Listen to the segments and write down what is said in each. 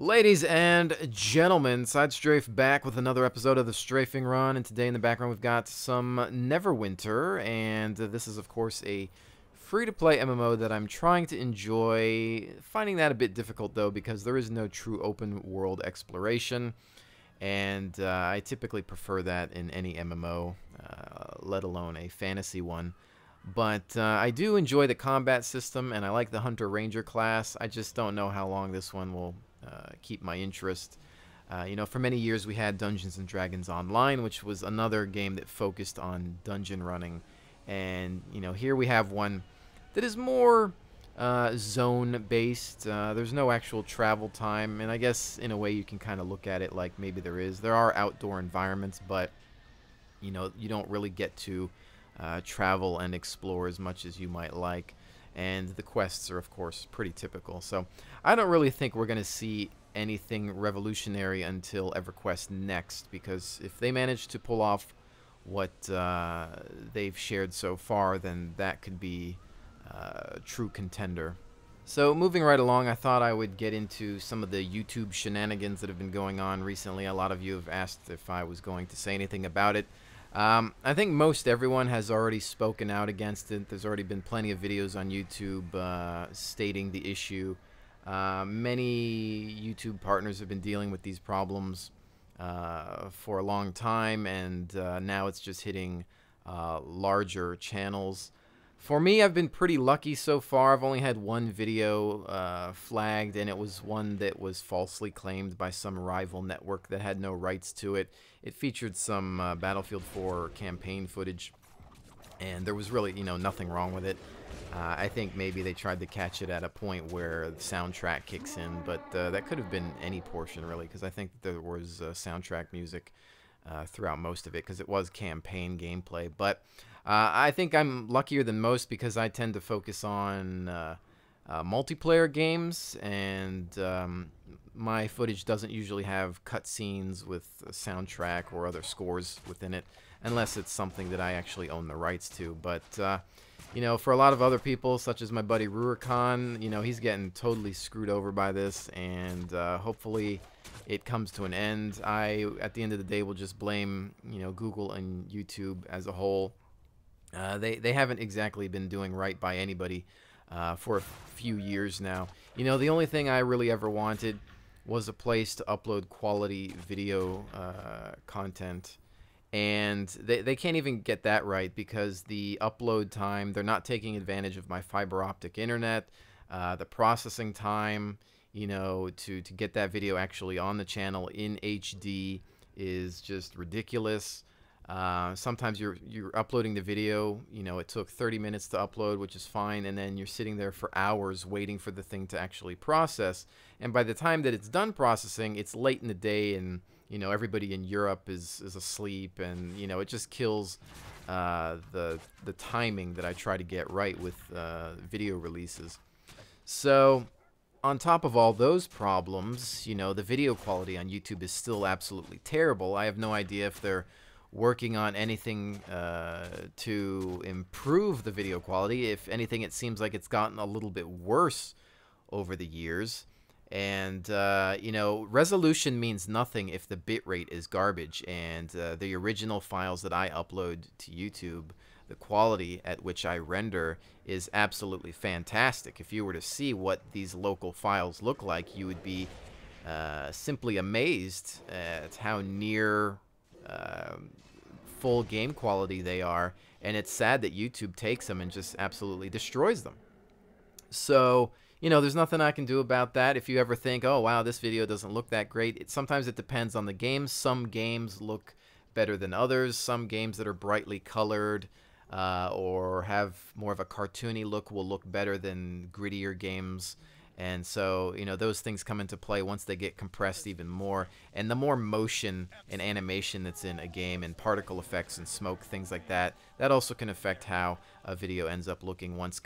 Ladies and gentlemen, SideStrafe back with another episode of the Strafing Run, and today in the background we've got some Neverwinter, and this is of course a free-to-play MMO that I'm trying to enjoy, finding that a bit difficult though because there is no true open world exploration, and I typically prefer that in any MMO, let alone a fantasy one. But I do enjoy the combat system, and I like the Hunter-Ranger class. I just don't know how long this one will keep my interest. You know, for many years we had Dungeons & Dragons Online, which was another game that focused on dungeon running. And, you know, here we have one that is more zone-based. There's no actual travel time, and I guess in a way you can kind of look at it like maybe there is. There are outdoor environments, but, you know, you don't really get to travel and explore as much as you might like, and the quests are of course pretty typical. So I don't really think we're going to see anything revolutionary until EverQuest next, because if they manage to pull off what they've shared so far, then that could be a true contender. So moving right along, I thought I would get into some of the YouTube shenanigans that have been going on recently. A lot of you have asked if I was going to say anything about it. I think most everyone has already spoken out against it. There's already been plenty of videos on YouTube stating the issue. Many YouTube partners have been dealing with these problems for a long time, and now it's just hitting larger channels. For me, I've been pretty lucky so far. I've only had one video flagged, and it was one that was falsely claimed by some rival network that had no rights to it. It featured some Battlefield 4 campaign footage, and there was really, you know, nothing wrong with it. I think maybe they tried to catch it at a point where the soundtrack kicks in, but that could have been any portion, really, because I think there was soundtrack music throughout most of it, because it was campaign gameplay. But I think I'm luckier than most because I tend to focus on multiplayer games, and my footage doesn't usually have cutscenes with a soundtrack or other scores within it, unless it's something that I actually own the rights to. But you know, for a lot of other people, such as my buddy Rurikhan, you know, he's getting totally screwed over by this, and hopefully it comes to an end. At the end of the day, will just blame, you know, Google and YouTube as a whole. They haven't exactly been doing right by anybody for a few years now. You know, the only thing I really ever wanted was a place to upload quality video content, and they can't even get that right because the upload time, they're not taking advantage of my fiber optic internet. The processing time, you know, to get that video actually on the channel in HD is just ridiculous. Sometimes you're uploading the video, you know, it took 30 minutes to upload, which is fine, and then you're sitting there for hours waiting for the thing to actually process, and by the time that it's done processing, it's late in the day, and, you know, everybody in Europe is asleep, and, you know, it just kills the timing that I try to get right with video releases. So on top of all those problems, you know, the video quality on YouTube is still absolutely terrible. I have no idea if they're working on anything to improve the video quality. If anything, it seems like it's gotten a little bit worse over the years. And, you know, resolution means nothing if the bitrate is garbage. And the original files that I upload to YouTube, the quality at which I render is absolutely fantastic. If you were to see what these local files look like, you would be simply amazed at how near full game quality they are, and it's sad that YouTube takes them and just absolutely destroys them. So, you know, there's nothing I can do about that. If you ever think, oh wow, this video doesn't look that great, sometimes it depends on the game. Some games look better than others. Some games that are brightly colored or have more of a cartoony look will look better than grittier games. And so, you know, those things come into play once they get compressed even more. And the more motion and animation that's in a game, and particle effects and smoke, things like that, that also can affect how a video ends up looking once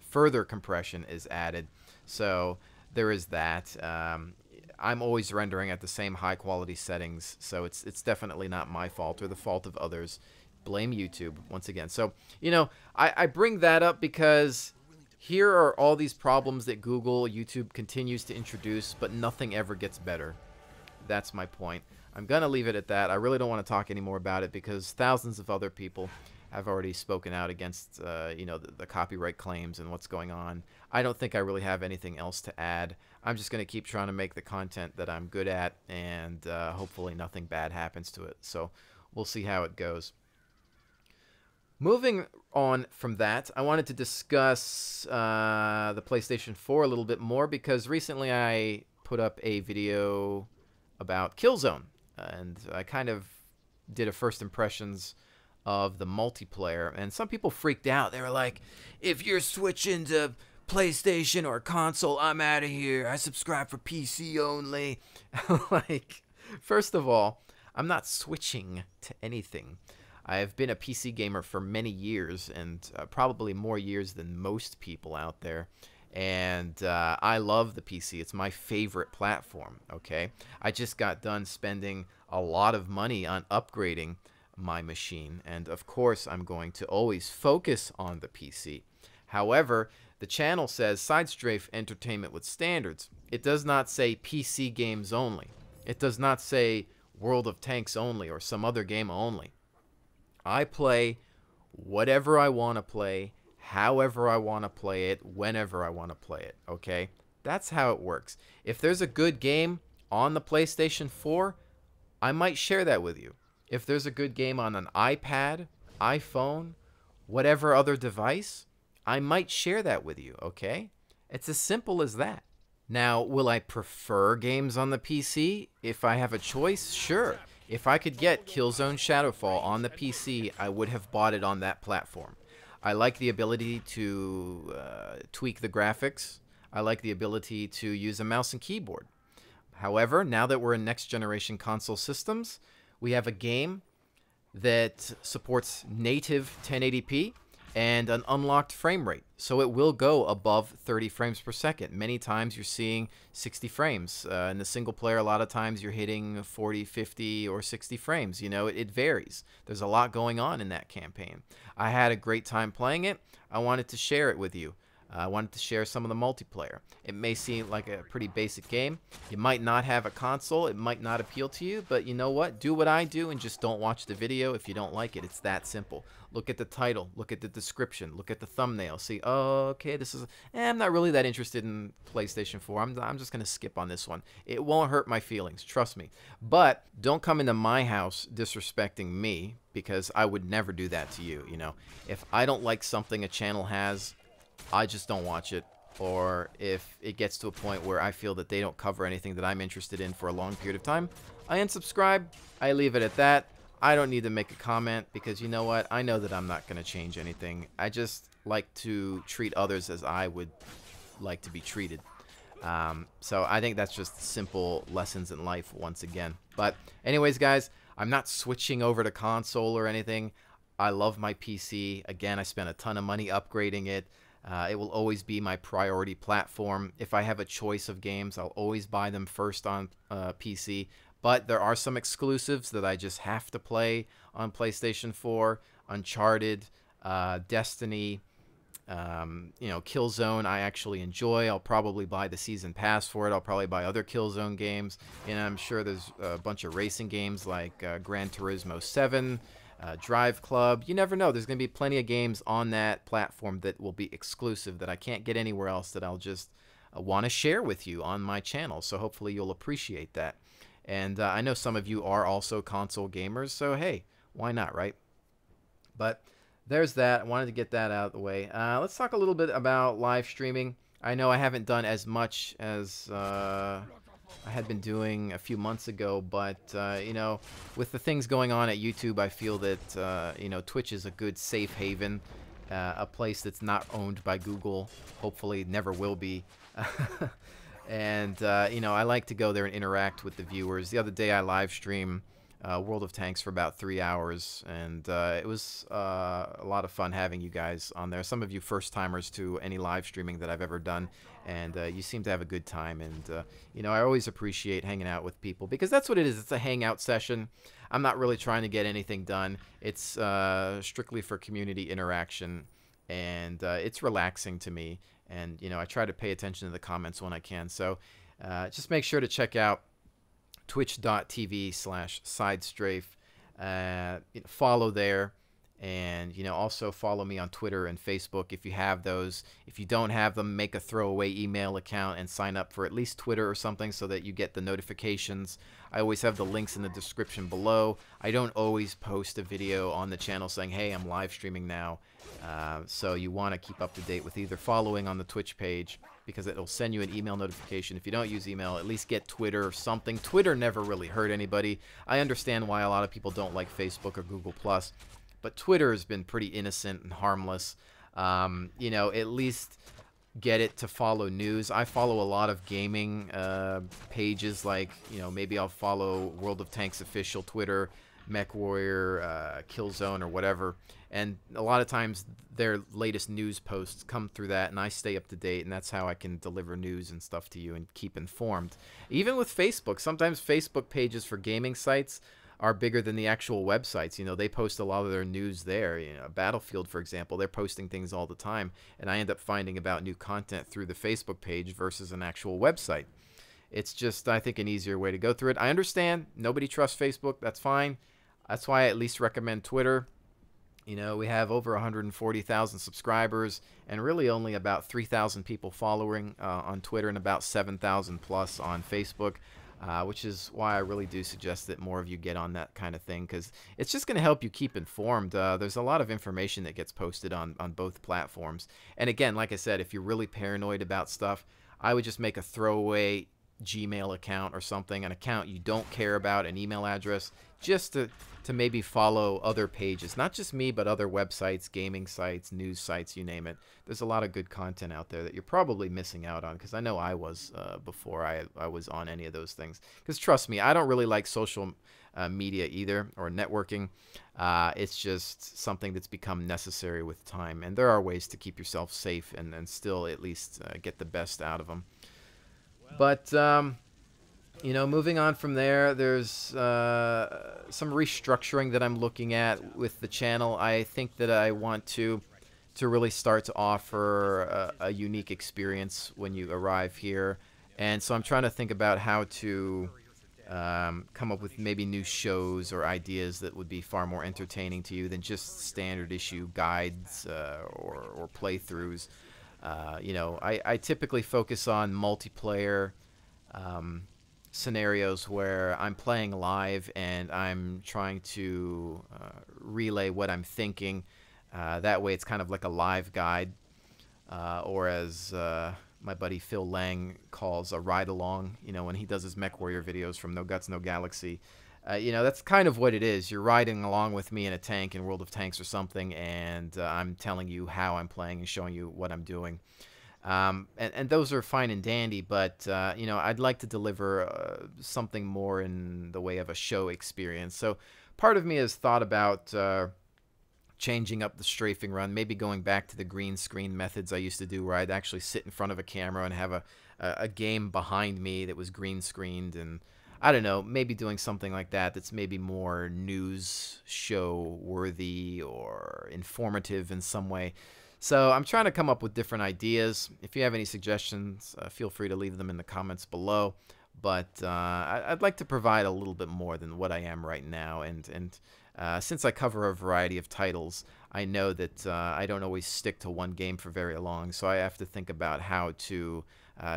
further compression is added. So there is that. I'm always rendering at the same high quality settings, so it's definitely not my fault or the fault of others. Blame YouTube once again. So, you know, I bring that up because Here are all these problems that Google, YouTube continues to introduce, but nothing ever gets better. That's my point. I'm going to leave it at that. I really don't want to talk anymore about it because thousands of other people have already spoken out against, the copyright claims and what's going on. I don't think I really have anything else to add. I'm just going to keep trying to make the content that I'm good at, and hopefully nothing bad happens to it. So we'll see how it goes. Moving on from that, I wanted to discuss the PlayStation 4 a little bit more because recently I put up a video about Killzone, and I kind of did a first impressions of the multiplayer, and some people freaked out. They were like, if you're switching to PlayStation or console, I'm out of here. I subscribe for PC only. Like, first of all, I'm not switching to anything. I've been a PC gamer for many years, and probably more years than most people out there. And I love the PC. It's my favorite platform, okay? I just got done spending a lot of money on upgrading my machine. And of course, I'm going to always focus on the PC. However, the channel says SideStrafe Entertainment with Standards. It does not say PC games only. It does not say World of Tanks only or some other game only. I play whatever I want to play, however I want to play it, whenever I want to play it, okay? That's how it works. If there's a good game on the PlayStation 4, I might share that with you. If there's a good game on an iPad, iPhone, whatever other device, I might share that with you, okay? It's as simple as that. Now, will I prefer games on the PC? If I have a choice, sure. If I could get Killzone Shadowfall on the PC, I would have bought it on that platform. I like the ability to tweak the graphics. I like the ability to use a mouse and keyboard. However, now that we're in next-generation console systems, we have a game that supports native 1080p and an unlocked frame rate. So it will go above 30 frames per second. Many times you're seeing 60 frames. In the single player, a lot of times you're hitting 40, 50, or 60 frames. You know, it varies. There's a lot going on in that campaign. I had a great time playing it. I wanted to share it with you. I wanted to share some of the multiplayer. It may seem like a pretty basic game. You might not have a console. It might not appeal to you, but you know what? Do what I do and just don't watch the video if you don't like it. It's that simple. Look at the title. Look at the description. Look at the thumbnail. See, oh, okay, this is... I'm not really that interested in PlayStation 4. I'm just going to skip on this one. It won't hurt my feelings. Trust me. But don't come into my house disrespecting me because I would never do that to you, you know. If I don't like something a channel has, I just don't watch it. Or if it gets to a point where I feel that they don't cover anything that I'm interested in for a long period of time, I unsubscribe. I leave it at that. I don't need to make a comment because you know what? I know that I'm not going to change anything. I just like to treat others as I would like to be treated. So I think that's just simple lessons in life once again. But anyways, guys, I'm not switching over to console or anything. I love my PC. Again, I spent a ton of money upgrading it. It will always be my priority platform. If I have a choice of games, I'll always buy them first on PC. But there are some exclusives that I just have to play on PlayStation 4. Uncharted, Destiny, Killzone I actually enjoy. I'll probably buy the season pass for it. I'll probably buy other Killzone games. And I'm sure there's a bunch of racing games like Gran Turismo 7, Drive Club. You never know. There's going to be plenty of games on that platform that will be exclusive that I can't get anywhere else that I'll just want to share with you on my channel. So hopefully you'll appreciate that. And I know some of you are also console gamers, so hey, why not, right? But there's that. I wanted to get that out of the way. Let's talk a little bit about live streaming. I know I haven't done as much as I had been doing a few months ago, but with the things going on at YouTube, I feel that Twitch is a good safe haven, a place that's not owned by Google. Hopefully, never will be. And I like to go there and interact with the viewers. The other day, I live streamed World of Tanks for about 3 hours, and it was a lot of fun having you guys on there. Some of you first-timers to any live streaming that I've ever done, and you seem to have a good time. And I always appreciate hanging out with people because that's what it is. It's a hangout session. I'm not really trying to get anything done. It's strictly for community interaction, and it's relaxing to me. And, you know, I try to pay attention to the comments when I can. So just make sure to check out twitch.tv/SideStrafe. Follow there. And, you know, also follow me on Twitter and Facebook if you have those. If you don't have them, make a throwaway email account and sign up for at least Twitter or something so that you get the notifications. I always have the links in the description below. I don't always post a video on the channel saying, hey, I'm live streaming now. So you want to keep up to date with either following on the Twitch page, because it'll send you an email notification. If you don't use email, at least get Twitter or something. Twitter never really hurt anybody. I understand why a lot of people don't like Facebook or Google+. But Twitter has been pretty innocent and harmless. You know, at least get it to follow news. I follow a lot of gaming pages, like, you know, maybe I'll follow World of Tanks official Twitter, MechWarrior, Killzone, or whatever. And a lot of times their latest news posts come through that, and I stay up to date, and that's how I can deliver news and stuff to you and keep informed. Even with Facebook, sometimes Facebook pages for gaming sites are bigger than the actual websites. You know, they post a lot of their news there. You know, Battlefield, for example, they're posting things all the time, and I end up finding about new content through the Facebook page versus an actual website. It's just, I think, an easier way to go through it. I understand nobody trusts Facebook. That's fine. That's why I at least recommend Twitter. You know, we have over 140,000 subscribers and really only about 3,000 people following on Twitter and about 7,000 plus on Facebook. Which is why I really do suggest that more of you get on that kind of thing, because it's just going to help you keep informed. There's a lot of information that gets posted on both platforms. And again, like I said, if you're really paranoid about stuff, I would just make a throwaway Gmail account or something, an account you don't care about, an email address, just to maybe follow other pages. Not just me, but other websites, gaming sites, news sites, you name it. There's a lot of good content out there that you're probably missing out on, because I know I was before I was on any of those things. Because trust me, I don't really like social media either, or networking. It's just something that's become necessary with time. And there are ways to keep yourself safe and still at least get the best out of them. But you know, moving on from there, there's some restructuring that I'm looking at with the channel. I think that I want to really start to offer a unique experience when you arrive here. And so I'm trying to think about how to come up with maybe new shows or ideas that would be far more entertaining to you than just standard issue guides or playthroughs. You know, I typically focus on multiplayer scenarios where I'm playing live and I'm trying to relay what I'm thinking. That way it's kind of like a live guide, or as my buddy Phil Lang calls a ride-along, you know, when he does his MechWarrior videos from No Guts, No Galaxy. You know, that's kind of what it is. You're riding along with me in a tank in World of Tanks or something, and I'm telling you how I'm playing and showing you what I'm doing. And those are fine and dandy, but, you know, I'd like to deliver something more in the way of a show experience. So part of me has thought about changing up the strafing run, maybe going back to the green screen methods I used to do, where I'd actually sit in front of a camera and have a game behind me that was green screened, and I don't know, maybe doing something like that that's maybe more news show worthy or informative in some way. So I'm trying to come up with different ideas. If you have any suggestions, feel free to leave them in the comments below. But I'd like to provide a little bit more than what I am right now. And since I cover a variety of titles, I know that I don't always stick to one game for very long. So I have to think about how to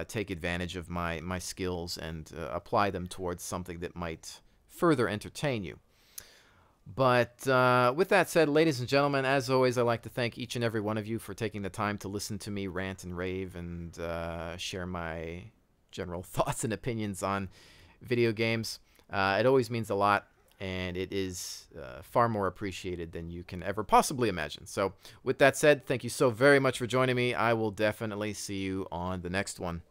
take advantage of my skills and apply them towards something that might further entertain you. But with that said, ladies and gentlemen, as always, I'd like to thank each and every one of you for taking the time to listen to me rant and rave and share my general thoughts and opinions on video games. It always means a lot, and it is far more appreciated than you can ever possibly imagine. So with that said, thank you so very much for joining me. I will definitely see you on the next one.